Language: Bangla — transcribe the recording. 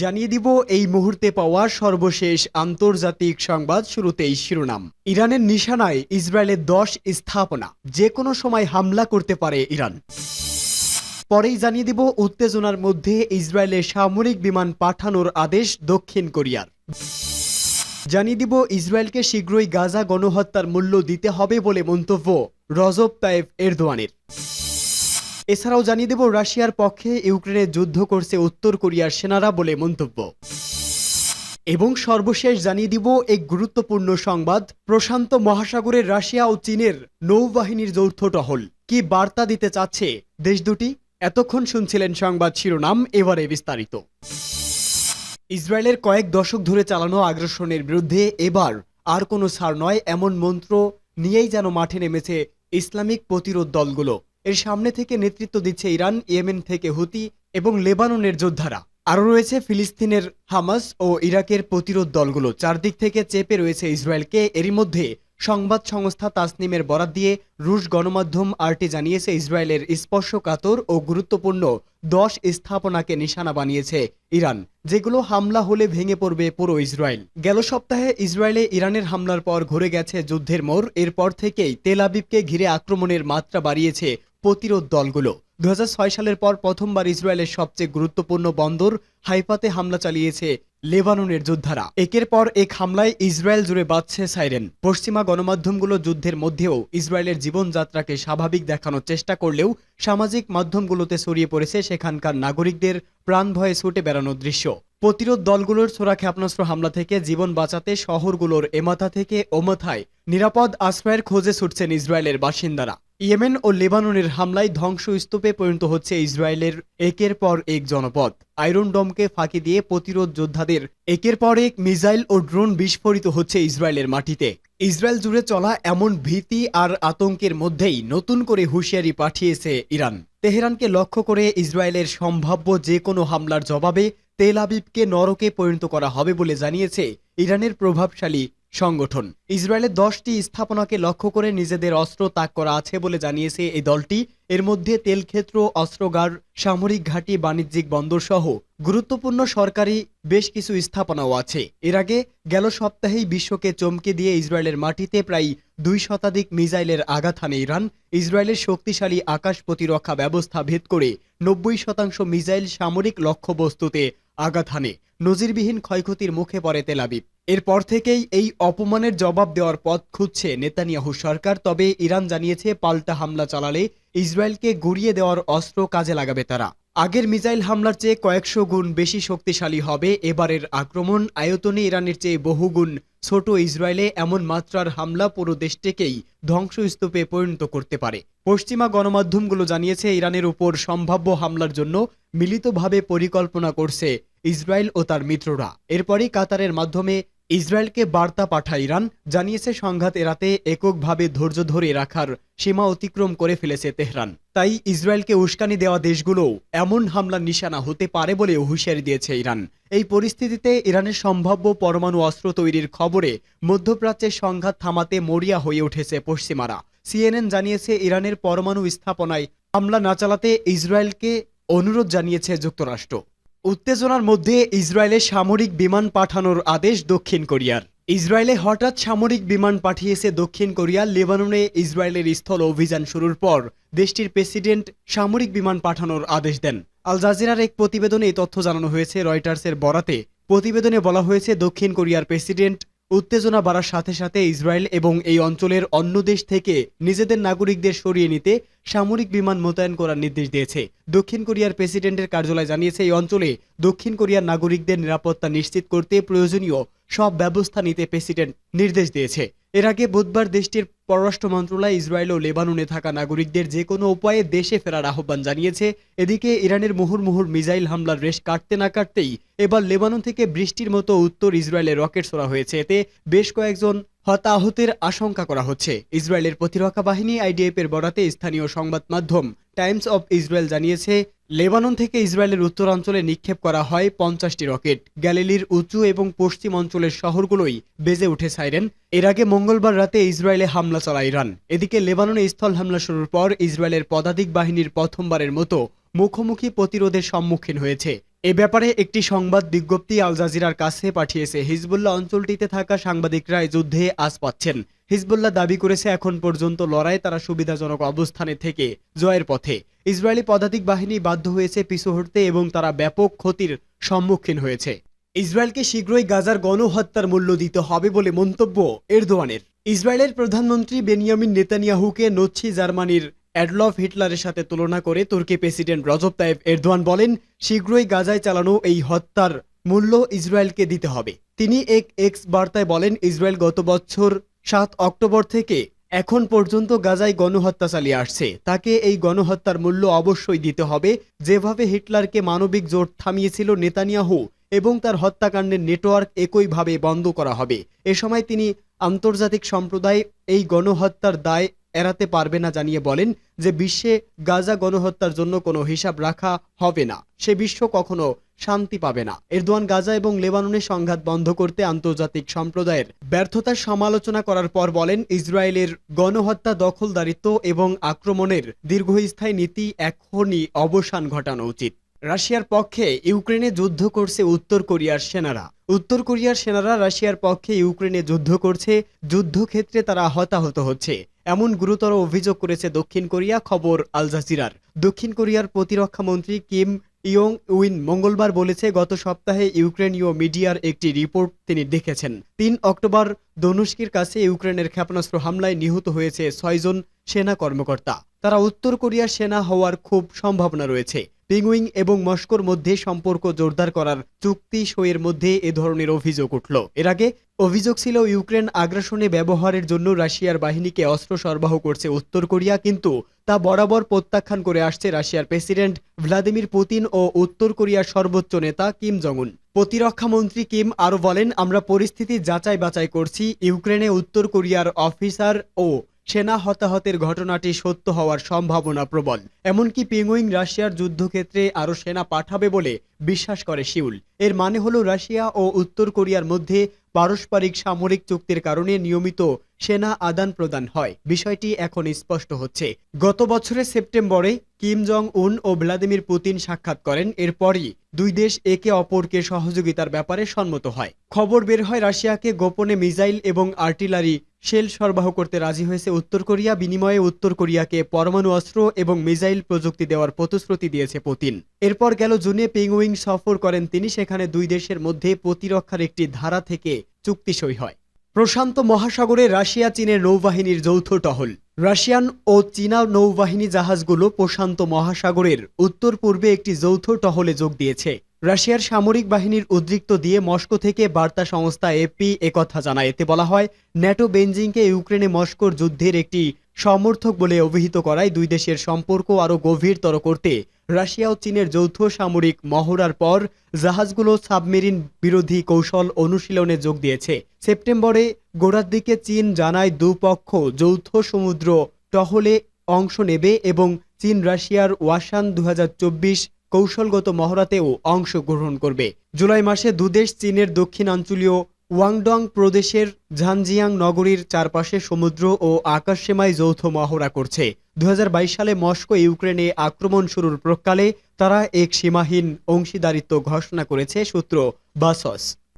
জানিয়ে দিব এই মুহূর্তে পাওয়া সর্বশেষ আন্তর্জাতিক সংবাদ। শুরুতেই শিরোনাম। ইরানের নিশানায় ইসরায়েলের 10 স্থাপনা, যে কোনো সময় হামলা করতে পারে ইরান। পরেই জানিয়ে দিব উত্তেজনার মধ্যে ইসরায়েলে সামরিক বিমান পাঠানোর আদেশ দক্ষিণ কোরিয়ার। জানিয়ে দিব ইসরায়েলকে শীঘ্রই গাজা গণহত্যার মূল্য দিতে হবে বলে মন্তব্য রজব তাইয়েপ এরদোয়ানের। এছাড়াও জানিয়ে দেব রাশিয়ার পক্ষে ইউক্রেনে যুদ্ধ করছে উত্তর কোরিয়ার সেনারা বলে মন্তব্য। এবং সর্বশেষ জানিয়ে দিব এক গুরুত্বপূর্ণ সংবাদ। প্রশান্ত মহাসাগরের রাশিয়া ও চীনের নৌবাহিনীর যৌথ টহল, কি বার্তা দিতে চাচ্ছে দেশ দুটি? এতক্ষণ শুনছিলেন সংবাদ শিরোনাম, এবারে বিস্তারিত। ইসরায়েলের কয়েক দশক ধরে চালানো আগ্রাসনের বিরুদ্ধে এবার আর কোনো ছাড় নয়, এমন মন্ত্র নিয়েই যেন মাঠে নেমেছে ইসলামিক প্রতিরোধ দলগুলো। এর সামনে থেকে নেতৃত্ব দিচ্ছে ইরান, ইয়েমেন থেকে হুতি এবং লেবাননের যোদ্ধারা। আরও রয়েছে ফিলিস্তিনের হামাস ও ইরাকের প্রতিরোধ দলগুলো। চারদিক থেকে চেপে রয়েছে ইসরায়েলকে। এরই মধ্যে সংবাদ সংস্থা তাসনিমের বরাত দিয়ে রুশ গণমাধ্যম আরটি জানিয়েছে, ইসরায়েলের স্পর্শকাতর ও গুরুত্বপূর্ণ 10 স্থাপনাকে নিশানা বানিয়েছে ইরান, যেগুলো হামলা হলে ভেঙে পড়বে পুরো ইসরায়েল। গেল সপ্তাহে ইসরায়েলে ইরানের হামলার পর ঘুরে গেছে যুদ্ধের মোড়। এরপর থেকেই তেল আবিবকে ঘিরে আক্রমণের মাত্রা বাড়িয়েছে প্রতিরোধ দলগুলো। 2006 সালের পর প্রথমবার ইসরায়েলের সবচেয়ে গুরুত্বপূর্ণ বন্দর হাইফাতে হামলা চালিয়েছে লেবাননের যোদ্ধারা। একের পর এক হামলায় ইসরায়েল জুড়ে বাজছে সাইরেন। পশ্চিমা গণমাধ্যমগুলো যুদ্ধের মধ্যেও ইসরায়েলের জীবনযাত্রাকে স্বাভাবিক দেখানোর চেষ্টা করলেও সামাজিক মাধ্যমগুলোতে ছড়িয়ে পড়েছে সেখানকার নাগরিকদের প্রাণ ভয়ে ছুটে বেড়ানোর দৃশ্য। প্রতিরোধ দলগুলোর ছোড়া ক্ষেপণাস্ত্র হামলা থেকে জীবন বাঁচাতে শহরগুলোর এমাথা থেকে ওমাথায় নিরাপদ আশ্রয়ের খোঁজে ছুটছেন ইসরায়েলের বাসিন্দারা। ইয়েমেন ও লেবাননের হামলায় ধ্বংসস্তূপে পরিণত হচ্ছে ইসরায়েলের একের পর এক জনপদ। আয়রন ডোমকে ফাঁকি দিয়ে প্রতিরোধ যোদ্ধাদের একের পর এক মিসাইল ও ড্রোন বিস্ফোরিত হচ্ছে ইসরায়েলের মাটিতে। ইসরায়েল জুড়ে চলা এমন ভীতি আর আতঙ্কের মধ্যেই নতুন করে হুঁশিয়ারি পাঠিয়েছে ইরান। তেহরানকে লক্ষ্য করে ইসরায়েলের সম্ভাব্য যে কোনো হামলার জবাবে তেল আবিবকে নরকে পরিণত করা হবে বলে জানিয়েছে ইরানের প্রভাবশালী সংগঠন। ইসরায়েলের 10টি স্থাপনাকে লক্ষ্য করে নিজেদের অস্ত্র তাক করা আছে বলে জানিয়েছে এই দলটি। এর মধ্যে তেলক্ষেত্র, অস্ত্রাগার, সামরিক ঘাঁটি, বাণিজ্যিক বন্দর সহ গুরুত্বপূর্ণ সরকারি বেশ কিছু স্থাপনাও আছে। এর আগে গেল সপ্তাহেই বিশ্বকে চমকে দিয়ে ইসরায়েলের মাটিতে প্রায় 2 শতাধিক মিসাইলের আঘাত হানে ইরান। ইসরায়েলের শক্তিশালী আকাশ প্রতিরক্ষা ব্যবস্থা ভেদ করে 90% মিসাইল সামরিক লক্ষ্যবস্তুতে আঘাত হানে। নজিরবিহীন ক্ষয়ক্ষতির মুখে পড়ে তেল আবিব। এরপর থেকেই এই অপমানের জবাব দেওয়ার পথ খুঁজছে নেতানিয়াহু সরকার। তবে ইরান জানিয়েছে, পাল্টা হামলা চালালে ইসরায়েলকে গুড়িয়ে দেওয়ার অস্ত্র কাজে লাগাবে তারা। আগের মিসাইল হামলার চেয়ে কয়েকশো গুণ বেশি শক্তিশালী হবে এবারের আক্রমণ। আয়তনে ইরানের চেয়ে বহুগুণ ছোট ইসরায়েলে এমন মাত্রার হামলা পুরো দেশটিকেই ধ্বংসস্তূপে পরিণত করতে পারে। পশ্চিমা গণমাধ্যমগুলো জানিয়েছে, ইরানের উপর সম্ভাব্য হামলার জন্য মিলিতভাবে পরিকল্পনা করছে ইসরায়েল ও তার মিত্ররা। এরপরই কাতারের মাধ্যমে ইসরায়েলকে বার্তা পাঠায় ইরান। জানিয়েছে, সংঘাত এড়াতে এককভাবে ধৈর্য ধরে রাখার সীমা অতিক্রম করে ফেলেছে তেহরান। তাই ইসরায়েলকে উস্কানি দেওয়া দেশগুলোও এমন হামলার নিশানা হতে পারে বলে হুঁশিয়ারি দিয়েছে ইরান। এই পরিস্থিতিতে ইরানের সম্ভাব্য পরমাণু অস্ত্র তৈরির খবরে মধ্যপ্রাচ্যের সংঘাত থামাতে মরিয়া হয়ে উঠেছে পশ্চিমারা। সিএনএন জানিয়েছে, ইরানের পরমাণু স্থাপনায় হামলা না চালাতে ইসরায়েলকে অনুরোধ জানিয়েছে যুক্তরাষ্ট্র। উত্তেজনার মধ্যে ইসরায়েলে সামরিক বিমান পাঠানোর আদেশ দক্ষিণ কোরিয়ার। ইসরায়েলে হঠাৎ সামরিক বিমান পাঠিয়েছে দক্ষিণ কোরিয়া। লেবাননে ইসরায়েলের স্থল অভিযান শুরুর পর দেশটির প্রেসিডেন্ট সামরিক বিমান পাঠানোর আদেশ দেন। আল জাজিরার এক প্রতিবেদনে এই তথ্য জানানো হয়েছে। রয়টার্সের বরাতে প্রতিবেদনে বলা হয়েছে, দক্ষিণ কোরিয়ার প্রেসিডেন্ট উত্তেজনা বাড়ার সাথে সাথে ইসরায়েল এবং এই অঞ্চলের অন্য দেশ থেকে নিজেদের নাগরিকদের সরিয়ে নিতে সামরিক বিমান মোতায়েন করার নির্দেশ দিয়েছে। দক্ষিণ কোরিয়ার প্রেসিডেন্টের কার্যালয় জানিয়েছে, এই অঞ্চলে দক্ষিণ কোরিয়ার নাগরিকদের নিরাপত্তা নিশ্চিত করতে প্রয়োজনীয় সব ব্যবস্থা নিতে প্রেসিডেন্ট নির্দেশ দিয়েছে। এর আগে বুধবার দেশটির পররাষ্ট্র মন্ত্রণালয় ইসরায়েল ও লেবাননে থাকা নাগরিকদের যে কোনো উপায়ে দেশে ফেরার আহ্বান জানিয়েছে। এদিকে ইরানের মুহুর্মুহুর মিসাইল হামলার রেশ কাটতে না কাটতেই এবার লেবানন থেকে বৃষ্টির মতো উত্তর ইসরায়েলে রকেট ছোড়া হয়েছে। এতে বেশ কয়েকজন হতাহতের আশঙ্কা করা হচ্ছে। ইসরায়েলের প্রতিরক্ষা বাহিনী আইডিএফ এর বরাতে স্থানীয় সংবাদ মাধ্যম টাইমস অব ইসরায়েল জানিয়েছে, লেবানন থেকে ইসরায়েলের উত্তরাঞ্চলে নিক্ষেপ করা হয় 50টি রকেট। গ্যালিলির উঁচু এবং পশ্চিম অঞ্চলের শহরগুলোই বেজে উঠে সাইরেন। এর আগে মঙ্গলবার রাতে ইসরায়েলে হামলা চালায় ইরান। এদিকে লেবাননে স্থল হামলা শুরুর পর ইসরায়েলের পদাতিক বাহিনীর প্রথমবারের মতো মুখোমুখি প্রতিরোধের সম্মুখীন হয়েছে। এ ব্যাপারে একটি সংবাদ বিজ্ঞপ্তি আল জাজিরার কাছে পাঠিয়েছে হিজবুল্লাহ। অঞ্চলটিতে থাকা সাংবাদিকরা এই যুদ্ধে আজ পাচ্ছেন। হিজবুল্লাহ দাবি করেছে এখন পর্যন্ত লড়াই তারা সুবিধাজনক অবস্থানে থেকে জয়ের পথে। ইসরায়েলি পদাতিক বাহিনী বাধ্য হয়েছে পিছু হটতে এবং তারা ব্যাপক ক্ষতির সম্মুখীন হয়েছে। ইসরায়েলকে শীঘ্রই গাজার গণহত্যার মূল্য দিতে হবে বলে মন্তব্য এরদোয়ানের। ইসরায়েলের প্রধানমন্ত্রী বেনিয়ামিন নেতানিয়াহুকে নচ্ছি জার্মানির অ্যাডলফ হিটলারের সাথে তুলনা করে তুর্কি প্রেসিডেন্ট রজব তাইপ এরদোয়ান বলেন, শীঘ্রই গাজায় চালানো এই হত্যার মূল্য ইসরায়েলকে দিতে হবে। তিনি এক এক্স বার্তায় বলেন, ইসরায়েল গত বছর 7 অক্টোবর থেকে এখন পর্যন্ত গাজায় গণহত্যা চালিয়ে আসছে। তাকে এই গণহত্যার মূল্য অবশ্যই দিতে হবে। যেভাবে হিটলারকে মানবিক জোট থামিয়েছিল নেতানিয়াহু এবং তার হত্যাকাণ্ডের নেটওয়ার্ক একইভাবে বন্ধ করা হবে। এ সময় তিনি আন্তর্জাতিক সম্প্রদায় এই গণহত্যার দায় এড়াতে পারবে না জানিয়ে বলেন যে বিশ্বে গাজা গণহত্যার জন্য কোনো হিসাব রাখা হবে না, সে বিশ্ব কখনো শান্তি পাবে না। এরদোয়ান গাজা এবং লেবাননের সংঘাত বন্ধ করতে আন্তর্জাতিক সম্প্রদায়ের ব্যর্থতার সমালোচনা করার পর বলেন, ইসরায়েলের গণহত্যা, দখলদারিত্ব এবং আক্রমণের দীর্ঘস্থায়ী নীতি এখনই অবসান ঘটানো উচিত। রাশিয়ার পক্ষে ইউক্রেনে যুদ্ধ করছে উত্তর কোরিয়ার সেনারা। উত্তর কোরিয়ার সেনারা রাশিয়ার পক্ষে ইউক্রেনে যুদ্ধ করছে। যুদ্ধক্ষেত্রে তারা হতাহত হচ্ছে, এমন গুরুতর অভিযোগ করেছে দক্ষিণ কোরিয়া। খবর আল জাজিরার। দক্ষিণ কোরিয়ার প্রতিরক্ষা মন্ত্রী কিম ইয়ং উইন মঙ্গলবার বলেছে, গত সপ্তাহে ইউক্রেনীয় মিডিয়ার একটি রিপোর্ট তিনি দেখেছেন। 3 অক্টোবর দনুস্কির কাছে ইউক্রেনের ক্ষেপণাস্ত্র হামলায় নিহত হয়েছে 6 জন সেনা কর্মকর্তা। তারা উত্তর কোরিয়ার সেনা হওয়ার খুব সম্ভাবনা রয়েছে। পিংউইং এবং মস্কোর মধ্যে সম্পর্ক জোরদার করার চুক্তি সইয়ের মধ্যে এ ধরনের অভিযোগ উঠল। এর আগে অভিযোগ ছিল ইউক্রেন আগ্রাসনে ব্যবহারের জন্য রাশিয়ার বাহিনীকে অস্ত্র সরবরাহ করছে উত্তর কোরিয়া, কিন্তু তা বরাবর প্রত্যাখ্যান করে আসছে রাশিয়ার প্রেসিডেন্ট ভ্লাদিমির পুতিন ও উত্তর কোরিয়ার সর্বোচ্চ নেতা কিম জং উন। প্রতিরক্ষা মন্ত্রী কিম আরও বলেন, আমরা পরিস্থিতি যাচাই বাছাই করছি। ইউক্রেনে উত্তর কোরিয়ার অফিসার ও সেনা হতাহতের ঘটনাটি সত্য হওয়ার সম্ভাবনা প্রবল। এমনকি পিংউইং রাশিয়ার যুদ্ধক্ষেত্রে আরও সেনা পাঠাবে বলে বিশ্বাস করে সিউল। এর মানে হলো রাশিয়া ও উত্তর কোরিয়ার মধ্যে পারস্পরিক সামরিক চুক্তির কারণে নিয়মিত সেনা আদান প্রদান হয়। বিষয়টি এখন স্পষ্ট হচ্ছে। গত বছরের সেপ্টেম্বরে কিম জং উন ও ভ্লাদিমির পুতিন সাক্ষাৎ করেন। এরপরই দুই দেশ একে অপরকে সহযোগিতার ব্যাপারে সম্মত হয়। খবর বের হয়, রাশিয়াকে গোপনে মিসাইল এবং আর্টিলারি শেল সরবরাহ করতে রাজি হয়েছে উত্তর কোরিয়া। বিনিময়ে উত্তর কোরিয়াকে পরমাণু অস্ত্র এবং মিসাইল প্রযুক্তি দেওয়ার প্রতিশ্রুতি দিয়েছে পুতিন। এরপর গেল জুনে পিংউইং সফর করেন তিনি। সেখানে দুই দেশের মধ্যে প্রতিরক্ষার একটি ধারা থেকে চুক্তি সই হয়। প্রশান্ত মহাসাগরে রাশিয়া চীনের নৌবাহিনীর যৌথ টহল। রাশিয়ান ও চীনা নৌবাহিনী জাহাজগুলো প্রশান্ত মহাসাগরের উত্তর পূর্বে একটি যৌথ টহলে যোগ দিয়েছে। রাশিয়ার সামরিক বাহিনীর উদ্রিক্ত দিয়ে মস্কো থেকে বার্তা সংস্থা এপি একথা জানায়। এতে বলা হয়, ন্যাটো বেইজিংকে ইউক্রেনে মস্কোর যুদ্ধের একটি সমর্থক বলে অভিহিত করায় দুই দেশের সম্পর্ক আরও গভীরতর করতে রাশিয়া ও চীনের যৌথ সামরিক মহড়ার পর জাহাজগুলো সাবমেরিন বিরোধী কৌশল অনুশীলনে যোগ দিয়েছে। সেপ্টেম্বরে গোড়ার দিকে চীন জানায় দুপক্ষ যৌথ সমুদ্র টহলে অংশ নেবে এবং চীন রাশিয়ার ওয়াসান 2024 কৌশলগত মহড়াতেও অংশগ্রহণ করবে। জুলাই মাসে দুদেশ চীনের দক্ষিণাঞ্চলীয় ওয়াংডং প্রদেশের ঝানজিয়াং নগরীর চারপাশে সমুদ্র ও আকাশসীমায় যৌথ মহড়া করছে। 2022 সালে মস্কো ইউক্রেনে আক্রমণ শুরুর প্রাক্কালে তারা এক সীমাহীন অংশীদারিত্ব ঘোষণা করেছে, সূত্র বাসস।